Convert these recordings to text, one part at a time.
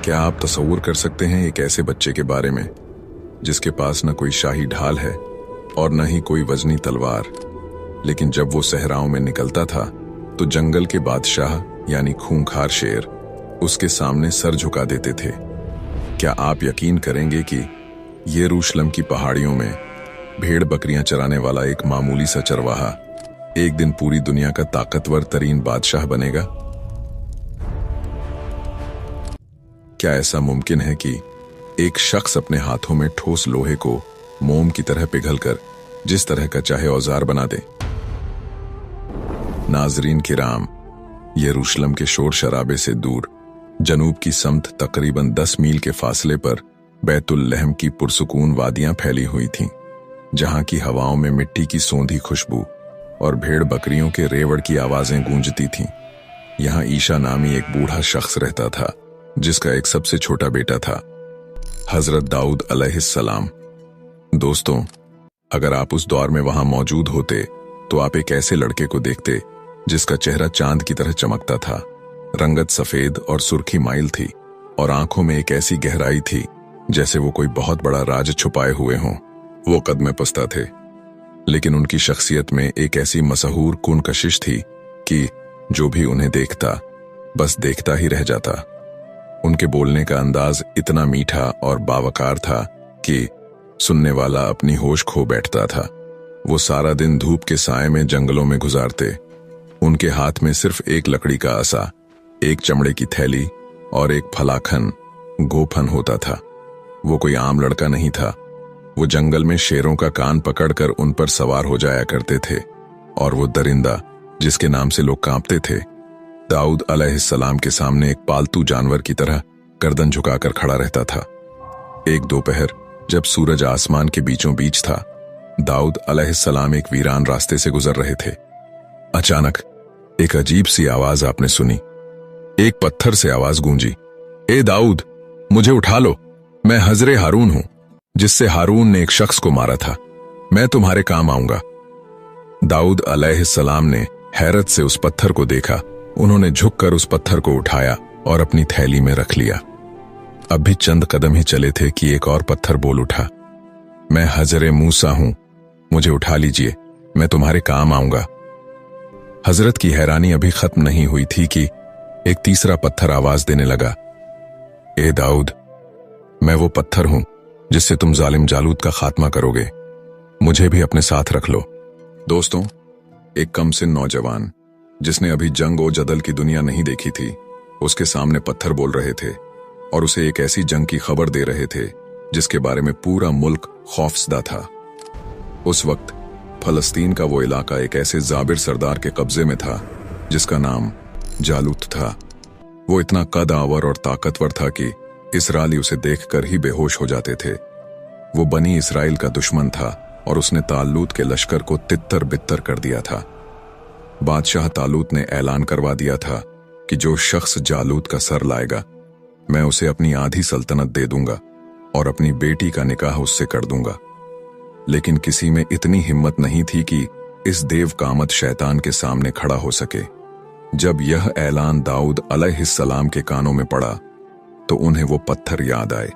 क्या आप तसव्वुर कर सकते हैं एक ऐसे बच्चे के बारे में जिसके पास न कोई शाही ढाल है और न ही कोई वजनी तलवार, लेकिन जब वो सहराओं में निकलता था तो जंगल के बादशाह यानी खूंखार शेर उसके सामने सर झुका देते थे। क्या आप यकीन करेंगे कि यरूशलेम की पहाड़ियों में भेड़ बकरियां चराने वाला एक मामूली सा चरवाहा एक दिन पूरी दुनिया का ताकतवर तरीन बादशाह बनेगा? क्या ऐसा मुमकिन है कि एक शख्स अपने हाथों में ठोस लोहे को मोम की तरह पिघलकर जिस तरह का चाहे औजार बना दे? नाजरीन किराम, यरूशलेम के शोर शराबे से दूर जनूब की समत तकरीबन 10 मील के फासले पर बैतुल लहम की पुरसुकून वादियां फैली हुई थीं, जहां की हवाओं में मिट्टी की सौंधी खुशबू और भेड़ बकरियों के रेवड़ की आवाजें गूंजती थीं। यहां ईशा नामी एक बूढ़ा शख्स रहता था जिसका एक सबसे छोटा बेटा था, हजरत दाऊद अलैहिस्सलाम। दोस्तों, अगर आप उस दौर में वहां मौजूद होते तो आप एक ऐसे लड़के को देखते जिसका चेहरा चांद की तरह चमकता था, रंगत सफेद और सुर्खी माइल थी और आंखों में एक ऐसी गहराई थी जैसे वो कोई बहुत बड़ा राज छुपाए हुए हों। वो कद में पस्ता थे, लेकिन उनकी शख्सियत में एक ऐसी मशहूर कुन कशिश थी कि जो भी उन्हें देखता बस देखता ही रह जाता। उनके बोलने का अंदाज इतना मीठा और बावकार था कि सुनने वाला अपनी होश खो बैठता था। वो सारा दिन धूप के साए में जंगलों में गुजारते। उनके हाथ में सिर्फ एक लकड़ी का आसा, एक चमड़े की थैली और एक फलाखन गोफन होता था। वो कोई आम लड़का नहीं था। वो जंगल में शेरों का कान पकड़कर उन पर सवार हो जाया करते थे और वो दरिंदा जिसके नाम से लोग कांपते थे, दाऊद अलैहिस्सलाम के सामने एक पालतू जानवर की तरह गर्दन झुकाकर खड़ा रहता था। एक दोपहर जब सूरज आसमान के बीचों बीच था, दाऊद अलैहिस्सलाम एक वीरान रास्ते से गुजर रहे थे। अचानक एक अजीब सी आवाज आपने सुनी। एक पत्थर से आवाज गूंजी, ए दाऊद, मुझे उठा लो, मैं हजरे हारून हूं जिससे हारून ने एक शख्स को मारा था। मैं तुम्हारे काम आऊंगा। दाऊद अलैहिस्सलाम ने हैरत से उस पत्थर को देखा। उन्होंने झुककर उस पत्थर को उठाया और अपनी थैली में रख लिया। अब भी चंद कदम ही चले थे कि एक और पत्थर बोल उठा, मैं हजरे मूसा हूं, मुझे उठा लीजिए, मैं तुम्हारे काम आऊंगा। हजरत की हैरानी अभी खत्म नहीं हुई थी कि एक तीसरा पत्थर आवाज देने लगा, ए दाऊद, मैं वो पत्थर हूं जिससे तुम जालिम जालूत का खात्मा करोगे, मुझे भी अपने साथ रख लो। दोस्तों, एक कमसिन नौजवान जिसने अभी जंग और जदल की दुनिया नहीं देखी थी, उसके सामने पत्थर बोल रहे थे और उसे एक ऐसी जंग की खबर दे रहे थे जिसके बारे में पूरा मुल्क खौफजदा था। उस वक्त फलस्तीन का वो इलाका एक ऐसे जाबिर सरदार के कब्जे में था जिसका नाम जालूत था। वो इतना कद आवर और ताकतवर था कि इसराइली उसे देखकर ही बेहोश हो जाते थे। वो बनी इसराइल का दुश्मन था और उसने तालूत के लश्कर को तित्तर बित्तर कर दिया था। बादशाह तालूत ने ऐलान करवा दिया था कि जो शख्स जालूत का सर लाएगा, मैं उसे अपनी आधी सल्तनत दे दूंगा और अपनी बेटी का निकाह उससे कर दूंगा। लेकिन किसी में इतनी हिम्मत नहीं थी कि इस देव कामत शैतान के सामने खड़ा हो सके। जब यह ऐलान दाऊद अलैहिस्सलाम के कानों में पड़ा तो उन्हें वो पत्थर याद आए।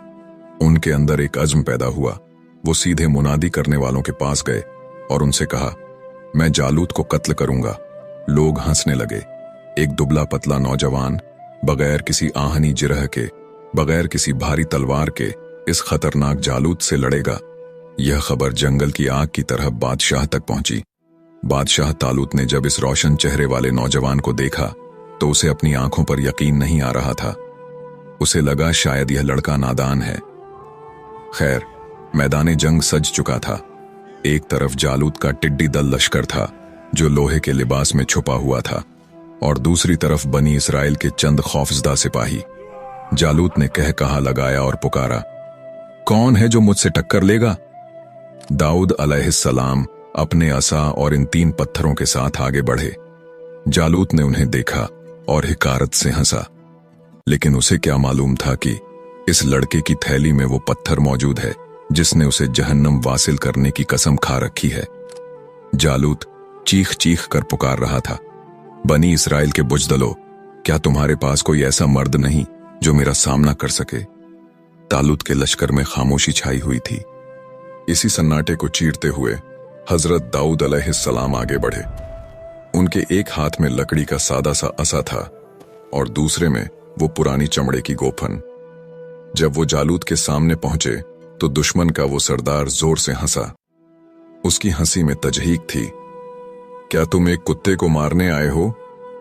उनके अंदर एक अज़्म पैदा हुआ। वो सीधे मुनादी करने वालों के पास गए और उनसे कहा, मैं जालूत को कत्ल करूंगा। लोग हंसने लगे। एक दुबला पतला नौजवान बगैर किसी आहनी जिरह के, बगैर किसी भारी तलवार के इस खतरनाक जालूत से लड़ेगा। यह खबर जंगल की आग की तरह बादशाह तक पहुंची। बादशाह तालूत ने जब इस रोशन चेहरे वाले नौजवान को देखा तो उसे अपनी आंखों पर यकीन नहीं आ रहा था। उसे लगा शायद यह लड़का नादान है। खैर, मैदान जंग सज चुका था। एक तरफ जालूत का टिड्डी दल लश्कर था जो लोहे के लिबास में छुपा हुआ था, और दूसरी तरफ बनी इसराइल के चंद खौफजदा सिपाही। जालूत ने कह कहा लगाया और पुकारा, कौन है जो मुझसे टक्कर लेगा? दाऊद अलैहिस्सलाम अपने असा और इन 3 पत्थरों के साथ आगे बढ़े। जालूत ने उन्हें देखा और हिकारत से हंसा, लेकिन उसे क्या मालूम था कि इस लड़के की थैली में वो पत्थर मौजूद है जिसने उसे जहन्नम वासिल करने की कसम खा रखी है। जालूत चीख चीख कर पुकार रहा था, बनी इसराइल के बुजदलो, क्या तुम्हारे पास कोई ऐसा मर्द नहीं जो मेरा सामना कर सके। तालुत के लश्कर में खामोशी छाई हुई थी। इसी सन्नाटे को चीरते हुए हजरत दाऊद अलैहिस्सलाम आगे बढ़े। उनके एक हाथ में लकड़ी का सादा सा असा था और दूसरे में वो पुरानी चमड़े की गोफन। जब वो जालूत के सामने पहुंचे तो दुश्मन का वो सरदार जोर से हंसा। उसकी हंसी में तजहीक थी। क्या तुम एक कुत्ते को मारने आए हो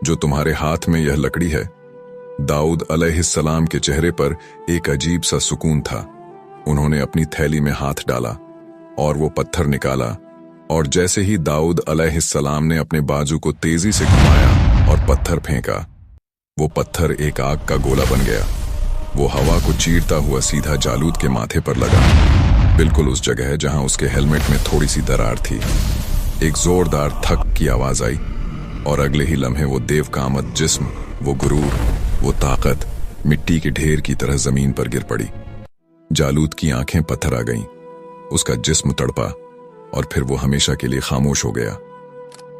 जो तुम्हारे हाथ में यह लकड़ी है? दाऊद अलैहिस्सलाम के चेहरे पर एक अजीब सा सुकून था। उन्होंने अपनी थैली में हाथ डाला और वो पत्थर निकाला, और जैसे ही दाऊद अलैहिस्सलाम ने अपने बाजू को तेजी से घुमाया और पत्थर फेंका, वो पत्थर एक आग का गोला बन गया। वो हवा को चीरता हुआ सीधा जालूत के माथे पर लगा, बिल्कुल उस जगह जहां उसके हेलमेट में थोड़ी सी दरार थी। एक जोरदार थक की आवाज आई और अगले ही लम्हे वो देव का आमद जिस्म, वो गुरूर, वो ताकत मिट्टी के ढेर की तरह जमीन पर गिर पड़ी। जालूत की आंखें पत्थर आ गईं, उसका जिस्म तड़पा और फिर वो हमेशा के लिए खामोश हो गया।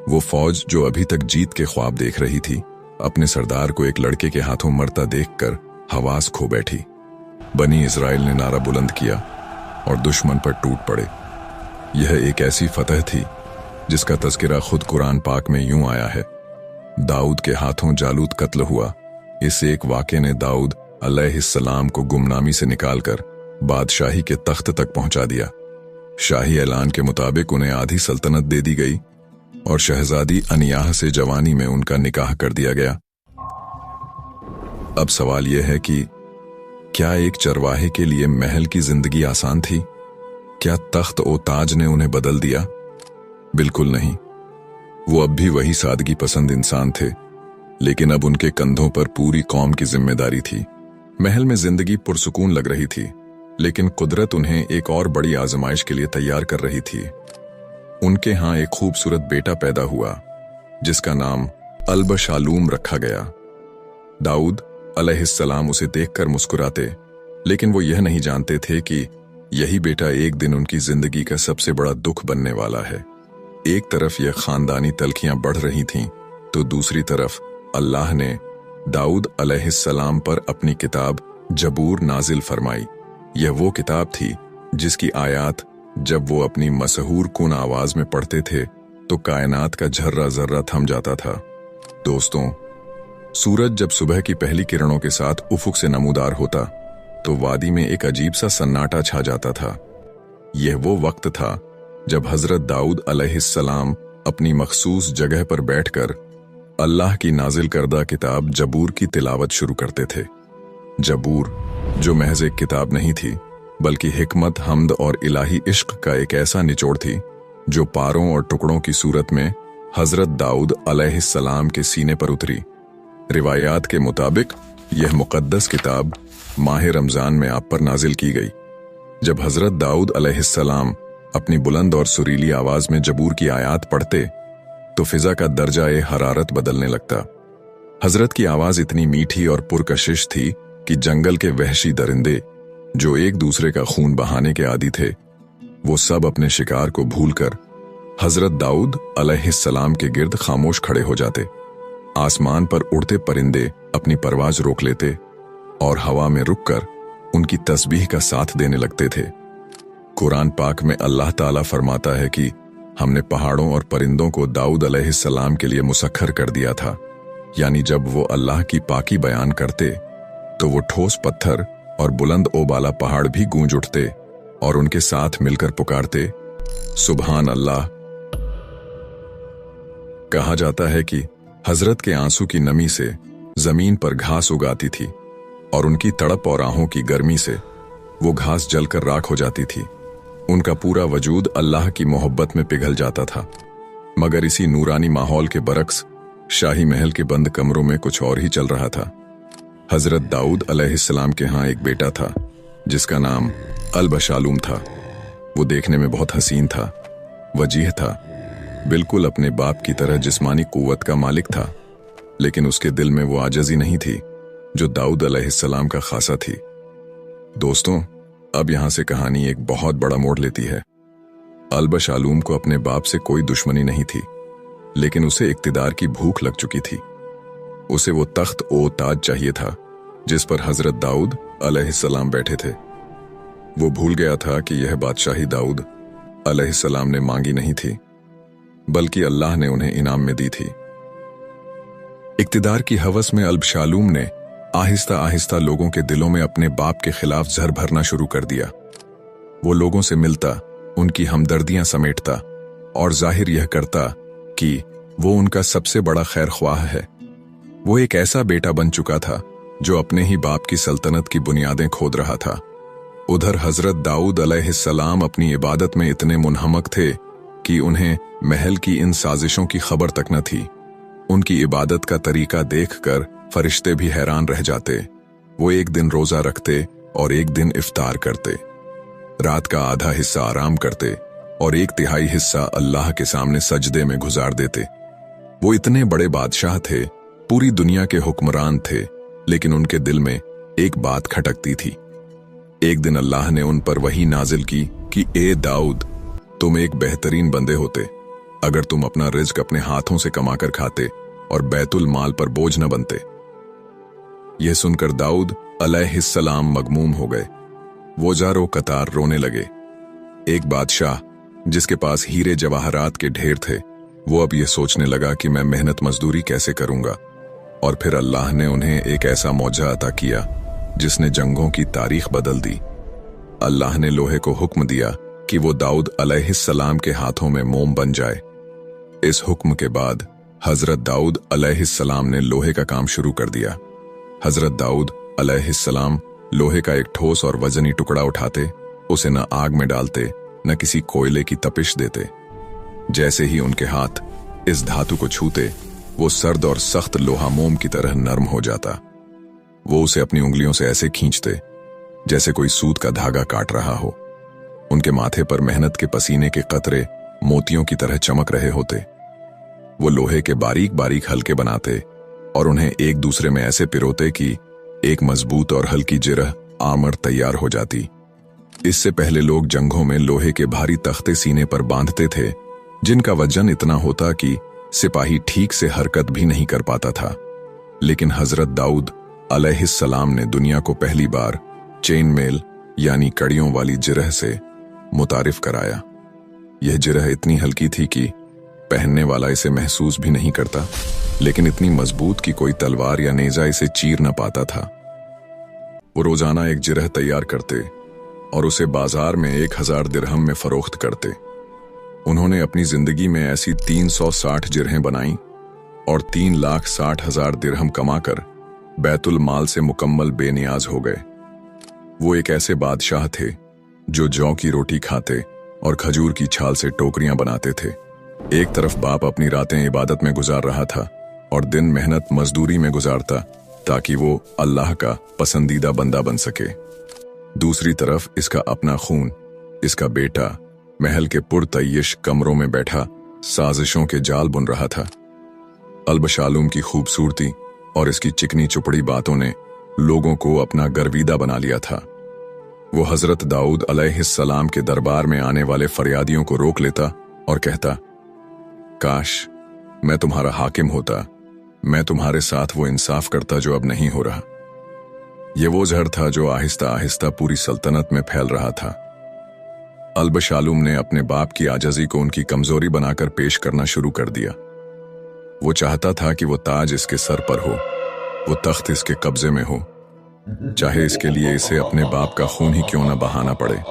वो फौज जो अभी तक जीत के ख्वाब देख रही थी, अपने सरदार को एक लड़के के हाथों मरता देखकर हवास खो बैठी। बनी इस्राइल ने नारा बुलंद किया और दुश्मन पर टूट पड़े। यह एक ऐसी फतह थी जिसका तज़किरा खुद कुरान पाक में यूं आया है, दाऊद के हाथों जालूत कत्ल हुआ। इस एक वाक़े ने दाऊद अलैहिस्सलाम को गुमनामी से निकालकर बादशाही के तख्त तक पहुंचा दिया। शाही ऐलान के मुताबिक उन्हें आधी सल्तनत दे दी गई और शहजादी अनियाह से जवानी में उनका निकाह कर दिया गया। अब सवाल यह है कि क्या एक चरवाहे के लिए महल की जिंदगी आसान थी? क्या तख्त ओ ताज ने उन्हें बदल दिया? बिल्कुल नहीं। वो अब भी वही सादगी पसंद इंसान थे, लेकिन अब उनके कंधों पर पूरी कौम की जिम्मेदारी थी। महल में जिंदगी पुरसुकून लग रही थी, लेकिन कुदरत उन्हें एक और बड़ी आजमाइश के लिए तैयार कर रही थी। उनके यहाँ एक खूबसूरत बेटा पैदा हुआ जिसका नाम अल-बशालूम रखा गया। दाऊद अलैहिस्सलाम उसे देखकर मुस्कुराते, लेकिन वो यह नहीं जानते थे कि यही बेटा एक दिन उनकी जिंदगी का सबसे बड़ा दुख बनने वाला है। एक तरफ यह खानदानी तलखियां बढ़ रही थीं, तो दूसरी तरफ अल्लाह ने दाऊद अलैहिस्सलाम पर अपनी किताब जबूर नाजिल फरमाई। यह वो किताब थी जिसकी आयात जब वो अपनी मशहूर कुन आवाज में पढ़ते थे तो कायनात का झर्रा जर्रा थम जाता था। दोस्तों, सूरज जब सुबह की पहली किरणों के साथ उफुक से नमूदार होता तो वादी में एक अजीब सा सन्नाटा छा जाता था। यह वो वक्त था जब हजरत दाऊद अलैहिस्सलाम अपनी मखसूस जगह पर बैठकर अल्लाह की नाजिल करदा किताब जबूर की तिलावत शुरू करते थे। जबूर जो महज एक किताब नहीं थी, बल्कि हिकमत, हमद और इलाही इश्क का एक ऐसा निचोड़ थी जो पारों और टुकड़ों की सूरत में हजरत दाऊद अलैहिस्सलाम के सीने पर उतरी। रिवायात के मुताबिक यह मुकद्दस किताब माह रमजान में आप पर नाजिल की गई। जब हजरत दाऊद अलैहिस्सलाम अपनी बुलंद और सुरीली आवाज में जबूर की आयात पढ़ते तो फिजा का दर्जा ए हरारत बदलने लगता। हजरत की आवाज इतनी मीठी और पुरकशिश थी कि जंगल के वहशी दरिंदे जो एक दूसरे का खून बहाने के आदी थे, वो सब अपने शिकार को भूलकर हजरत दाऊद अलैहिस्सलाम के गिर्द खामोश खड़े हो जाते। आसमान पर उड़ते परिंदे अपनी परवाज रोक लेते और हवा में रुककर उनकी तस्बीह का साथ देने लगते थे। कुरान पाक में अल्लाह ताला फरमाता है कि हमने पहाड़ों और परिंदों को दाऊद अलैहिस्सलाम के लिए मुसख्खर कर दिया था। यानी जब वो अल्लाह की पाकी बयान करते तो वो ठोस पत्थर और बुलंद ओबाला पहाड़ भी गूंज उठते और उनके साथ मिलकर पुकारते, सुभान अल्लाह। कहा जाता है कि हजरत के आंसू की नमी से जमीन पर घास उगाती थी और उनकी तड़प और आहों की गर्मी से वो घास जलकर राख हो जाती थी। उनका पूरा वजूद अल्लाह की मोहब्बत में पिघल जाता था। मगर इसी नूरानी माहौल के बरक्स शाही महल के बंद कमरों में कुछ और ही चल रहा था। हजरत दाऊद अलैहिस्सलाम के यहाँ एक बेटा था जिसका नाम अल-बशालूम था। वो देखने में बहुत हसीन था, वजीह था, बिल्कुल अपने बाप की तरह जिस्मानी कुव्वत का मालिक था, लेकिन उसके दिल में वो आजज़ी नहीं थी जो दाऊद अलैहिस्सलाम का खासा थी। दोस्तों, अब यहां से कहानी एक बहुत बड़ा मोड़ लेती है। अल-बशालूम को अपने बाप से कोई दुश्मनी नहीं थी, लेकिन उसे इक्तिदार की भूख लग चुकी थी। उसे वो तख्त ओ ताज चाहिए था जिस पर हजरत दाऊद अलैहिस्सलाम बैठे थे। वो भूल गया था कि यह बादशाही दाऊद अलैहिस्सलाम ने मांगी नहीं थी, बल्कि अल्लाह ने उन्हें इनाम में दी थी। इक्तिदार की हवस में अबशालोम ने आहिस्ता आहिस्ता लोगों के दिलों में अपने बाप के खिलाफ जहर भरना शुरू कर दिया। वो लोगों से मिलता, उनकी हमदर्दियां समेटता और जाहिर यह करता कि वो उनका सबसे बड़ा खैर ख्वाह है। वो एक ऐसा बेटा बन चुका था जो अपने ही बाप की सल्तनत की बुनियादें खोद रहा था। उधर हजरत दाऊद अलैहिस्सलाम अपनी इबादत में इतने मुनहमक थे कि उन्हें महल की इन साजिशों की खबर तक न थी। उनकी इबादत का तरीका देखकर फरिश्ते भी हैरान रह जाते। वो एक दिन रोजा रखते और एक दिन इफ्तार करते, रात का आधा हिस्सा आराम करते और 1/3 हिस्सा अल्लाह के सामने सजदे में गुजार देते। वो इतने बड़े बादशाह थे, पूरी दुनिया के हुक्मरान थे, लेकिन उनके दिल में एक बात खटकती थी। एक दिन अल्लाह ने उन पर वही नाजिल की कि ए दाऊद, तुम एक बेहतरीन बंदे होते अगर तुम अपना रिज्क अपने हाथों से कमाकर खाते और बैतुल माल पर बोझ न बनते। यह सुनकर दाऊद अलैहिस्सलाम मगमूम हो गए। वो जारो कतार रोने लगे। एक बादशाह जिसके पास हीरे जवाहरात के ढेर थे, वो अब यह सोचने लगा कि मैं मेहनत मजदूरी कैसे करूंगा। और फिर अल्लाह ने उन्हें एक ऐसा मौजा अता किया जिसने जंगों की तारीख बदल दी। अल्लाह ने लोहे को हुक्म दिया कि वो दाऊद अलैहिस्सलाम के हाथों में मोम बन जाए। इस हुक्म के बाद हजरत दाऊद अलैहिस्सलाम ने लोहे का काम शुरू कर दिया। हजरत दाऊद अलैहिस्सलाम लोहे का एक ठोस और वजनी टुकड़ा उठाते, उसे न आग में डालते न किसी कोयले की तपिश देते। जैसे ही उनके हाथ इस धातु को छूते, वो सर्द और सख्त लोहा मोम की तरह नरम हो जाता। वो उसे अपनी उंगलियों से ऐसे खींचते जैसे कोई सूत का धागा काट रहा हो। उनके माथे पर मेहनत के पसीने के कतरे मोतियों की तरह चमक रहे होते। वो लोहे के बारीक बारीक हल्के बनाते और उन्हें एक दूसरे में ऐसे पिरोते कि एक मजबूत और हल्की जिरह आर्मर तैयार हो जाती। इससे पहले लोग जंगों में लोहे के भारी तख्ते सीने पर बांधते थे, जिनका वजन इतना होता कि सिपाही ठीक से हरकत भी नहीं कर पाता था। लेकिन हजरत दाऊद अलैहिस्सलाम ने दुनिया को पहली बार चेन मेल यानी कड़ियों वाली जिरह से मुतारिफ कराया। यह जिरह इतनी हल्की थी कि पहनने वाला इसे महसूस भी नहीं करता, लेकिन इतनी मजबूत कि कोई तलवार या नेजा इसे चीर न पाता था। वो रोजाना एक जिरह तैयार करते और उसे बाजार में 1000 दिरहम में फरोख्त करते। उन्होंने अपनी जिंदगी में ऐसी 360 जिरहें बनाई और 3,60,000 दिरहम कमाकर बैतुल माल से मुकम्मल बेनियाज हो गए। वो एक ऐसे बादशाह थे जो जौ की रोटी खाते और खजूर की छाल से टोकरियां बनाते थे। एक तरफ बाप अपनी रातें इबादत में गुजार रहा था और दिन मेहनत मजदूरी में गुजारता ताकि वो अल्लाह का पसंदीदा बंदा बन सके। दूसरी तरफ इसका अपना खून, इसका बेटा महल के पुरतय्यश कमरों में बैठा साजिशों के जाल बुन रहा था। अबशालोम की खूबसूरती और इसकी चिकनी चुपड़ी बातों ने लोगों को अपना गर्विदा बना लिया था। वो हजरत दाऊद अलैहिस्सलाम के दरबार में आने वाले फरियादियों को रोक लेता और कहता, काश मैं तुम्हारा हाकिम होता, मैं तुम्हारे साथ वो इंसाफ करता जो अब नहीं हो रहा। ये वो जहर था जो आहिस्ता आहिस्ता पूरी सल्तनत में फैल रहा था। अबशालोम ने अपने बाप की आजजी को उनकी कमजोरी बनाकर पेश करना शुरू कर दिया। वो चाहता था कि वो ताज इसके सर पर हो, वो तख्त इसके कब्जे में हो, चाहे इसके लिए इसे अपने बाप का खून ही क्यों न बहाना पड़े।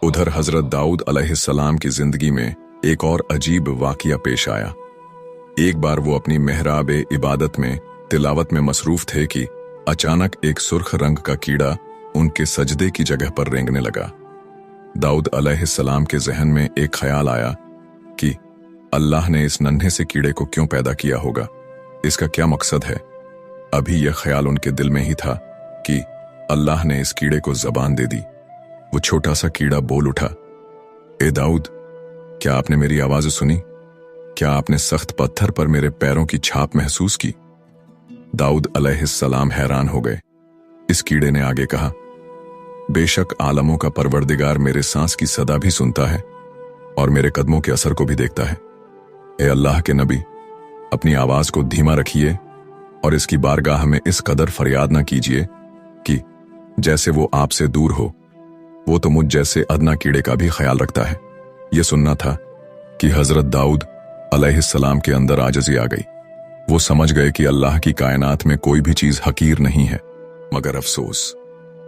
उधर हजरत दाऊद अलैहिस्सलाम की जिंदगी में एक और अजीब वाकया पेश आया। एक बार वो अपनी मेहराब इबादत में तिलावत में मसरूफ थे कि अचानक एक सुर्ख रंग का कीड़ा उनके सजदे की जगह पर रेंगने लगा। दाऊद अलैहिस्सलाम के जहन में एक ख्याल आया कि अल्लाह ने इस नन्हे से कीड़े को क्यों पैदा किया होगा, इसका क्या मकसद है। अभी यह ख्याल उनके दिल में ही था कि अल्लाह ने इस कीड़े को जबान दे दी। वो छोटा सा कीड़ा बोल उठा, ए दाऊद, क्या आपने मेरी आवाज सुनी? क्या आपने सख्त पत्थर पर मेरे पैरों की छाप महसूस की? दाऊद अलैहिस्सलाम हैरान हो गए। इस कीड़े ने आगे कहा, बेशक आलमों का परवरदिगार मेरे सांस की सदा भी सुनता है और मेरे कदमों के असर को भी देखता है। ए अल्लाह के नबी, अपनी आवाज को धीमा रखिए और इसकी बारगाह में इस कदर फरियाद न कीजिए कि जैसे वो आपसे दूर हो। वो तो मुझ जैसे अदना कीड़े का भी ख्याल रखता है। ये सुनना था कि हजरत दाऊद अलैहिस्सलाम के अंदर आजिज़ी आ गई। वो समझ गए कि अल्लाह की कायनात में कोई भी चीज हकीर नहीं है। मगर अफसोस,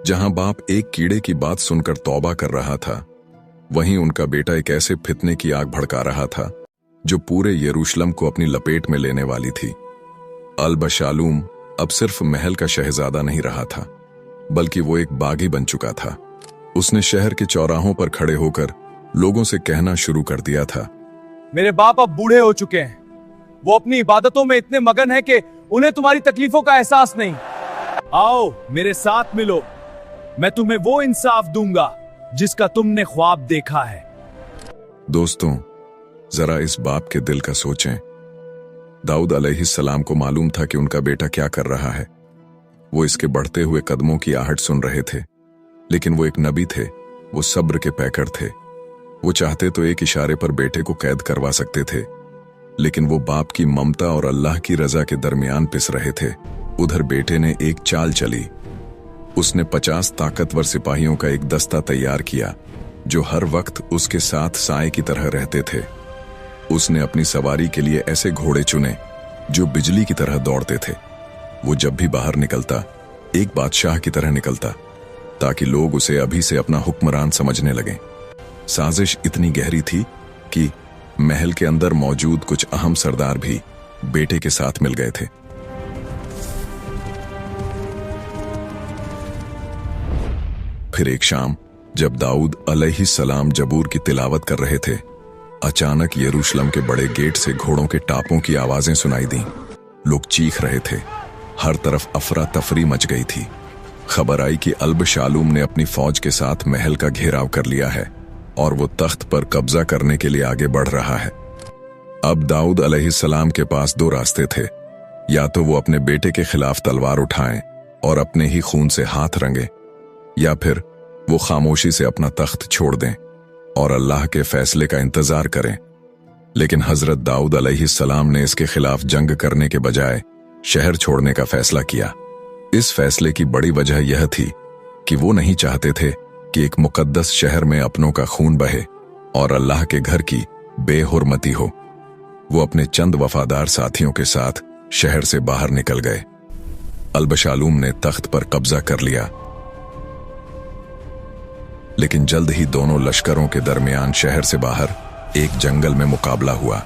जहां बाप एक कीड़े की बात सुनकर तौबा कर रहा था, वहीं उनका बेटा एक ऐसे फितने की आग भड़का रहा था जो पूरे यरूशलेम को अपनी लपेट में लेने वाली थी। अल-बशालूम अब सिर्फ महल का शहजादा नहीं रहा था, बल्कि वो एक बागी बन चुका था। उसने शहर के चौराहों पर खड़े होकर लोगों से कहना शुरू कर दिया था, मेरे बाप अब बूढ़े हो चुके हैं। वो अपनी इबादतों में इतने मगन हैं कि उन्हें तुम्हारी तकलीफों का एहसास नहीं। आओ मेरे साथ मिलो, मैं तुम्हें वो इंसाफ दूंगा जिसका तुमने ख्वाब देखा है। दोस्तों, जरा इस बाप के दिल का सोचें। दाऊद अलैहिस्सलाम को मालूम था कि उनका बेटा क्या कर रहा है। वो इसके बढ़ते हुए कदमों की आहट सुन रहे थे, लेकिन वो एक नबी थे, वो सब्र के पैकर थे। वो चाहते तो एक इशारे पर बेटे को कैद करवा सकते थे, लेकिन वो बाप की ममता और अल्लाह की रजा के दरमियान पिस रहे थे। उधर बेटे ने एक चाल चली। उसने 50 ताकतवर सिपाहियों का एक दस्ता तैयार किया जो हर वक्त उसके साथ साए की तरह रहते थे। उसने अपनी सवारी के लिए ऐसे घोड़े चुने जो बिजली की तरह दौड़ते थे। वो जब भी बाहर निकलता एक बादशाह की तरह निकलता, ताकि लोग उसे अभी से अपना हुक्मरान समझने लगें। साजिश इतनी गहरी थी कि महल के अंदर मौजूद कुछ अहम सरदार भी बेटे के साथ मिल गए थे। फिर एक शाम जब दाऊद अलैहिस्सलाम जबूर की तिलावत कर रहे थे, अचानक यरूशलेम के बड़े गेट से घोड़ों के टापों की आवाजें सुनाई दी। लोग चीख रहे थे, हर तरफ अफरा तफरी मच गई थी। खबर आई कि अल-बशालूम ने अपनी फौज के साथ महल का घेराव कर लिया है और वो तख्त पर कब्जा करने के लिए आगे बढ़ रहा है। अब दाऊद अलैहिस्सलाम के पास दो रास्ते थे, या तो वो अपने बेटे के खिलाफ तलवार उठाएं और अपने ही खून से हाथ रंगे, या फिर वो खामोशी से अपना तख्त छोड़ दें और अल्लाह के फैसले का इंतजार करें। लेकिन हजरत दाऊद अलैहिस्सलाम ने इसके खिलाफ जंग करने के बजाय शहर छोड़ने का फैसला किया। इस फैसले की बड़ी वजह यह थी कि वो नहीं चाहते थे कि एक मुकद्दस शहर में अपनों का खून बहे और अल्लाह के घर की बेहुरमती हो। वो अपने चंद वफादार साथियों के साथ शहर से बाहर निकल गए। अल-बशालूम ने तख्त पर कब्जा कर लिया, लेकिन जल्द ही दोनों लश्करों के दरमियान शहर से बाहर एक जंगल में मुकाबला हुआ।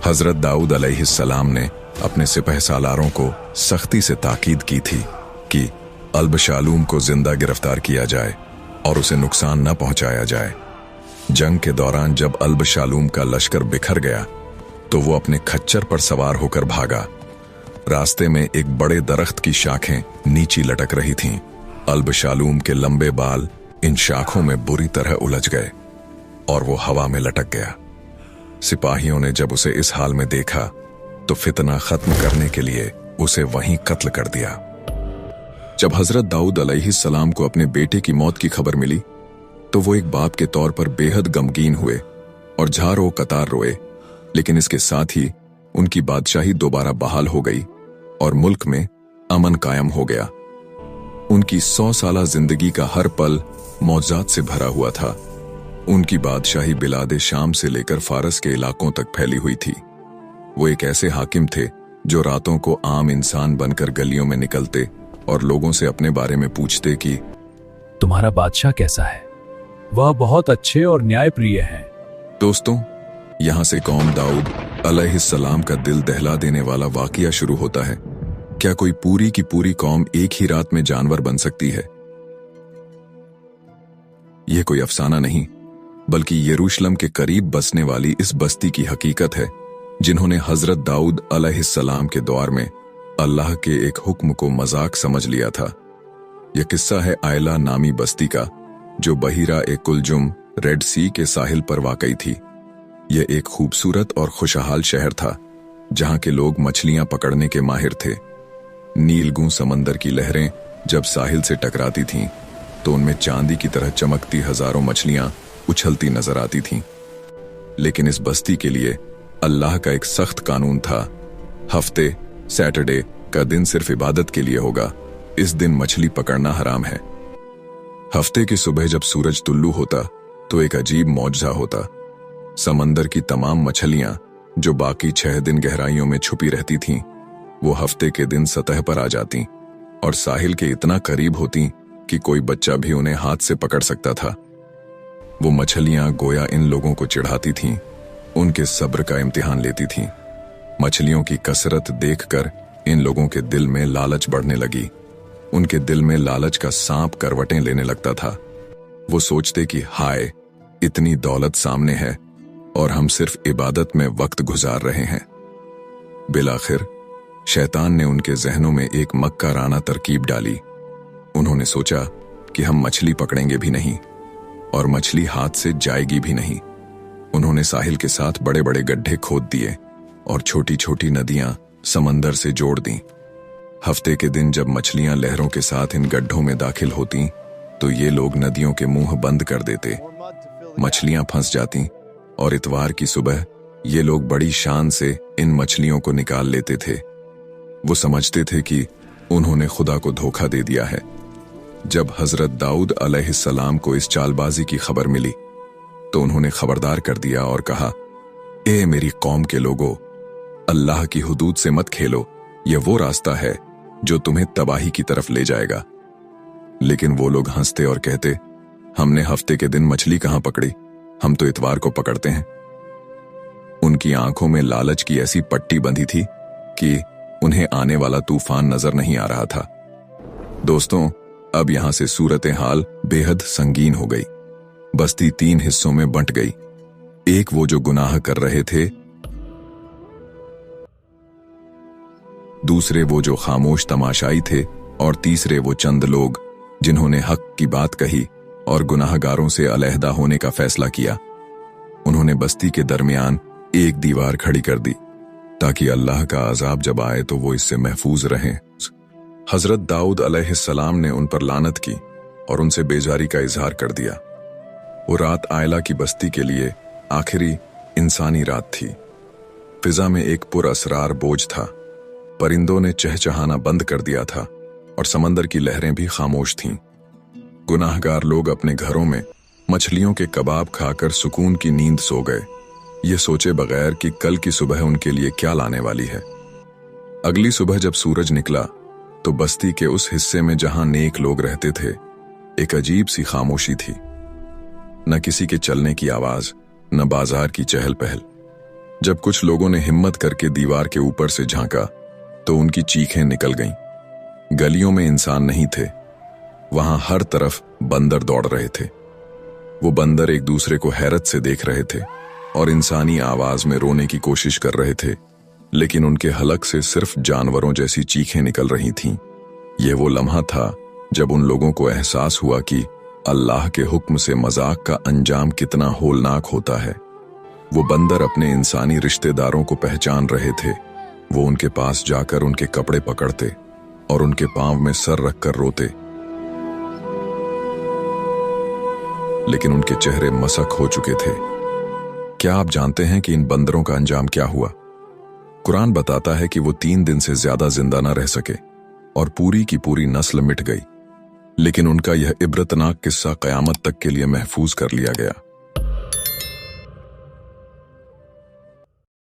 हजरत दाऊद अलैहिस्सलाम ने अपने सिपह सालारों को सख्ती से ताकीद की थी कि अल-बशालूम को जिंदा गिरफ्तार किया जाए और उसे नुकसान न पहुंचाया जाए। जंग के दौरान जब अल-बशालूम का लश्कर बिखर गया तो वो अपने खच्चर पर सवार होकर भागा। रास्ते में एक बड़े दरख्त की शाखें नीची लटक रही थीं। अल-बशालूम के लंबे बाल इन शाखों में बुरी तरह उलझ गए और वो हवा में लटक गया। सिपाहियों ने जब उसे इस हाल में देखा तो फितना खत्म करने के लिए उसे वहीं कत्ल कर दिया। जब हजरत दाऊद अलैहिस्सलाम को अपने बेटे की मौत की खबर मिली तो वो एक बाप के तौर पर बेहद गमगीन हुए और झारो कतार रोए। लेकिन इसके साथ ही उनकी बादशाही दोबारा बहाल हो गई और मुल्क में अमन कायम हो गया। उनकी 100 साला जिंदगी का हर पल मौजात से भरा हुआ था। उनकी बादशाही बिलादे शाम से लेकर फारस के इलाकों तक फैली हुई थी। वो एक ऐसे हाकिम थे जो रातों को आम इंसान बनकर गलियों में निकलते और लोगों से अपने बारे में पूछते कि तुम्हारा बादशाह कैसा है? वह बहुत अच्छे और न्यायप्रिय हैं। दोस्तों, यहां से कौम दाऊद अलैहिस्सलाम का दिल दहला देने वाला वाकया शुरू होता है। क्या कोई पूरी की पूरी कौम एक ही रात में जानवर बन सकती है? यह कोई अफसाना नहीं, बल्कि यरूशलेम के करीब बसने वाली इस बस्ती की हकीकत है, जिन्होंने हजरत दाऊद अलैहिस्सलाम के दौर में अल्लाह के एक हुक्म को मजाक समझ लिया था। यह किस्सा है आयला नामी बस्ती का, जो बहीरा ए कुलजुम रेड सी के साहिल पर वाकई थी। यह एक खूबसूरत और खुशहाल शहर था जहां के लोग मछलियां पकड़ने के माहिर थे। नीलगू समंदर की लहरें जब साहिल से टकराती थीं तो उनमें चांदी की तरह चमकती हजारों मछलियां उछलती नजर आती थीं। लेकिन इस बस्ती के लिए अल्लाह का एक सख्त कानून था। हफ्ते सैटरडे का दिन सिर्फ इबादत के लिए होगा। इस दिन मछली पकड़ना हराम है। हफ्ते की सुबह जब सूरज तुल्लू होता तो एक अजीब मौजज़ा होता। समंदर की तमाम मछलियां जो बाकी 6 दिन गहराइयों में छुपी रहती थीं, वो हफ्ते के दिन सतह पर आ जाती और साहिल के इतना करीब होती कि कोई बच्चा भी उन्हें हाथ से पकड़ सकता था। वो मछलियां गोया इन लोगों को चिढ़ाती थीं, उनके सब्र का इम्तिहान लेती थीं। मछलियों की कसरत देखकर इन लोगों के दिल में लालच बढ़ने लगी। उनके दिल में लालच का सांप करवटें लेने लगता था। वो सोचते कि हाय, इतनी दौलत सामने है और हम सिर्फ इबादत में वक्त गुजार रहे हैं। बिलाखिर शैतान ने उनके जहनों में एक मक्काराना तरकीब डाली। उन्होंने सोचा कि हम मछली पकड़ेंगे भी नहीं और मछली हाथ से जाएगी भी नहीं। उन्होंने साहिल के साथ बड़े बड़े गड्ढे खोद दिए और छोटी छोटी नदियां समंदर से जोड़ दी। हफ्ते के दिन जब मछलियां लहरों के साथ इन गड्ढों में दाखिल होती तो ये लोग नदियों के मुंह बंद कर देते। मछलियां फंस जाती और इतवार की सुबह ये लोग बड़ी शान से इन मछलियों को निकाल लेते थे। वो समझते थे कि उन्होंने खुदा को धोखा दे दिया है। जब हजरत दाऊद अलैहिस्सलाम को इस चालबाजी की खबर मिली तो उन्होंने खबरदार कर दिया और कहा, ए मेरी कौम के लोगों, अल्लाह की हुदूद से मत खेलो, यह वो रास्ता है जो तुम्हें तबाही की तरफ ले जाएगा। लेकिन वो लोग हंसते और कहते, हमने हफ्ते के दिन मछली कहां पकड़ी, हम तो इतवार को पकड़ते हैं। उनकी आंखों में लालच की ऐसी पट्टी बंधी थी कि उन्हें आने वाला तूफान नजर नहीं आ रहा था। दोस्तों, अब यहां से सूरत हाल बेहद संगीन हो गई। बस्ती 3 हिस्सों में बंट गई। एक वो जो गुनाह कर रहे थे, दूसरे वो जो खामोश तमाशाई थे और तीसरे वो चंद लोग जिन्होंने हक की बात कही और गुनाहगारों से अलहदा होने का फैसला किया। उन्होंने बस्ती के दरमियान एक दीवार खड़ी कर दी ताकि अल्लाह का अजाब जब आए तो वो इससे महफूज रहें। हजरत दाऊद अलैहिस्सलाम ने उन पर लानत की और उनसे बेजारी का इजहार कर दिया। वो रात आयला की बस्ती के लिए आखिरी इंसानी रात थी। फिजा में एक पुरअसरार बोझ था। परिंदों ने चहचहाना बंद कर दिया था और समंदर की लहरें भी खामोश थीं। गुनाहगार लोग अपने घरों में मछलियों के कबाब खाकर सुकून की नींद सो गए, ये सोचे बगैर कि कल की सुबह उनके लिए क्या लाने वाली है। अगली सुबह जब सूरज निकला तो बस्ती के उस हिस्से में जहां नेक लोग रहते थे, एक अजीब सी खामोशी थी। न किसी के चलने की आवाज, न बाजार की चहल पहल। जब कुछ लोगों ने हिम्मत करके दीवार के ऊपर से झांका तो उनकी चीखें निकल गईं। गलियों में इंसान नहीं थे, वहां हर तरफ बंदर दौड़ रहे थे। वो बंदर एक दूसरे को हैरत से देख रहे थे और इंसानी आवाज में रोने की कोशिश कर रहे थे, लेकिन उनके हलक से सिर्फ जानवरों जैसी चीखें निकल रही थीं। यह वो लम्हा था जब उन लोगों को एहसास हुआ कि अल्लाह के हुक्म से मजाक का अंजाम कितना होलनाक होता है। वो बंदर अपने इंसानी रिश्तेदारों को पहचान रहे थे। वो उनके पास जाकर उनके कपड़े पकड़ते और उनके पांव में सर रखकर रोते, लेकिन उनके चेहरे मसक हो चुके थे। क्या आप जानते हैं कि इन बंदरों का अंजाम क्या हुआ? कुरान बताता है कि वो 3 दिन से ज्यादा जिंदा न रह सके और पूरी की पूरी नस्ल मिट गई, लेकिन उनका यह इबरतनाक किस्सा कयामत तक के लिए महफूज कर लिया गया।